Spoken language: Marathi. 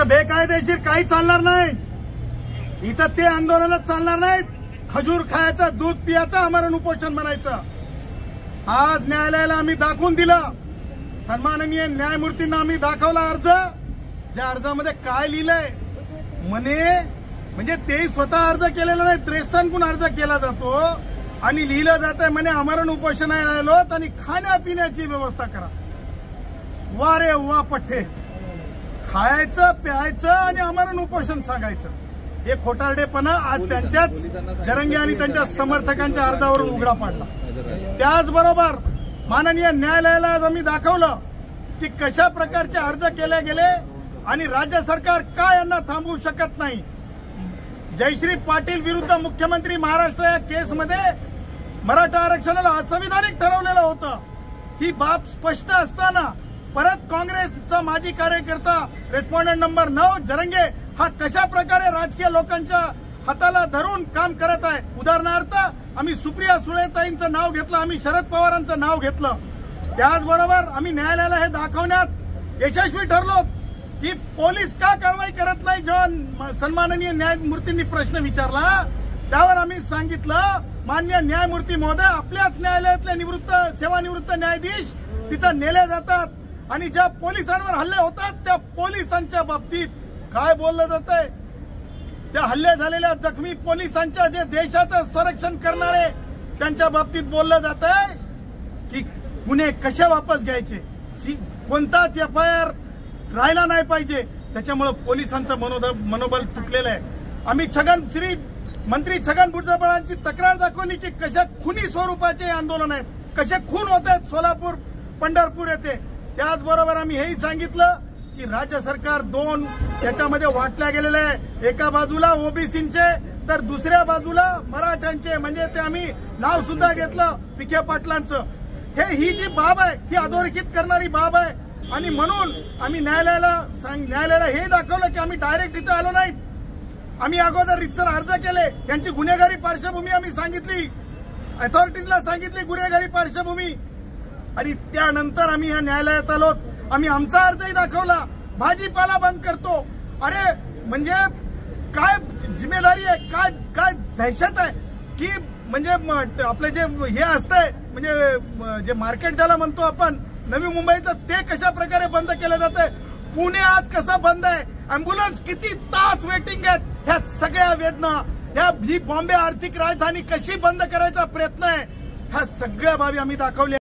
इथं बेकायदेशीर काही चालणार नाही, इथं ते आंदोलनच चालणार नाहीत. खजूर खायचं, दूध पियाचं, आमरण उपोषण म्हणायचं. आज न्यायालयाला आम्ही दाखवून दिलं, सन्माननीय न्यायमूर्तींना आम्ही दाखवला अर्ज. ज्या अर्जामध्ये काय लिहिलंय म्हणजे ते स्वतः अर्ज केलेला नाही, त्रेस्तांकडून अर्ज केला जातो आणि लिहिलं जात आहे म्हणे आमरण उपोषणाला आलोत आणि खाण्यापिण्याची व्यवस्था करा. वा रे वा पठ्ठे, खायचं प्यायचं आणि आमरण उपोषण सांगायचं, हे खोटारडेपणा आज त्यांच्याच जरंगे आणि त्यांच्या समर्थकांच्या अर्जावरून उघडा पडला. त्याचबरोबर माननीय न्यायालयाला आज आम्ही दाखवलं की कशा प्रकारचे अर्ज केले गेले आणि राज्य सरकार का यांना थांबवू शकत नाही. जयश्री पाटील विरुद्ध मुख्यमंत्री महाराष्ट्र या केसमध्ये मराठा आरक्षणाला असंविधानिक ठरवलेलं होतं. ही बाब स्पष्ट असताना परत काँग्रेसचा माजी कार्यकर्ता रेस्पॉन्डंट नंबर 9 जरंगे हा कशा प्रकारे राजकीय लोकांच्या हाताला धरून काम करत आहे. उदाहरणार्थ आम्ही सुप्रिया सुळेताईंचं नाव घेतलं, आम्ही शरद पवारांचं नाव घेतलं. त्याचबरोबर आम्ही न्यायालयाला हे दाखवण्यात यशस्वी ठरलो की पोलीस का कारवाई करत नाही. जेव्हा सन्माननीय न्यायमूर्तींनी प्रश्न विचारला त्यावर आम्ही सांगितलं, मान्य न्यायमूर्ती महोदय, आपल्याच न्यायालयातले सेवानिवृत्त न्यायाधीश तिथं नेले जातात आणि ज्या पोलिसांवर हल्ले होतात त्या पोलिसांच्या बाबतीत काय बोललं जात आहे, त्या हल्ले झालेल्या जखमी पोलिसांच्या जे देशाचं संरक्षण करणारे त्यांच्या बाबतीत बोललं जात आहे की गुन्हे कसे वापस घ्यायचे, कोणताच एफआयआर राहिला नाही पाहिजे. त्याच्यामुळे पोलिसांचं मनोबल तुटलेलं आहे. आम्ही मंत्री छगन भुजबळांची तक्रार दाखवली की कशा खुनी स्वरूपाचे आंदोलन आहेत, कसे खून होत आहेत सोलापूर पंढरपूर येथे. त्याचबरोबर आम्ही हेही सांगितलं की राज्य सरकार दोन याच्यामध्ये वाटल्या गेलेले आहे, एका बाजूला ओबीसींचे तर दुसऱ्या बाजूला मराठ्यांचे, म्हणजे ते आम्ही नाव सुद्धा घेतलं विखे पाटलांचं. ही जी बाब आहे ही अधोरेखित करणारी बाब आहे आणि म्हणून आम्ही न्यायालयाला हे दाखवलं की आम्ही डायरेक्ट इथं आलो नाहीत. आम्ही अगोदर रितसर अर्ज केले, त्यांची गुन्हेगारी पार्श्वभूमी आम्ही सांगितली, अथॉरिटीजला सांगितली गुन्हेगारी पार्श्वभूमी आणि त्यानंतर आम्ही या न्यायालयात आलो. आम्ही आमचा अर्जही दाखवला, भाजीपाला बंद करतो. अरे म्हणजे काय जिम्मेदारी आहे, काय दहशत आहे की म्हणजे आपलं जे हे असतंय म्हणजे जे मार्केट ज्याला म्हणतो आपण नवी मुंबईचं, ते कशा प्रकारे बंद केलं जातंय. पुणे आज कसं बंद आहे, अँब्युलन्स किती तास वेटिंग आहेत, ह्या सगळ्या वेदना, ही बॉम्बे आर्थिक राजधानी कशी बंद करायचा प्रयत्न आहे, ह्या सगळ्या बाबी आम्ही दाखवल्या.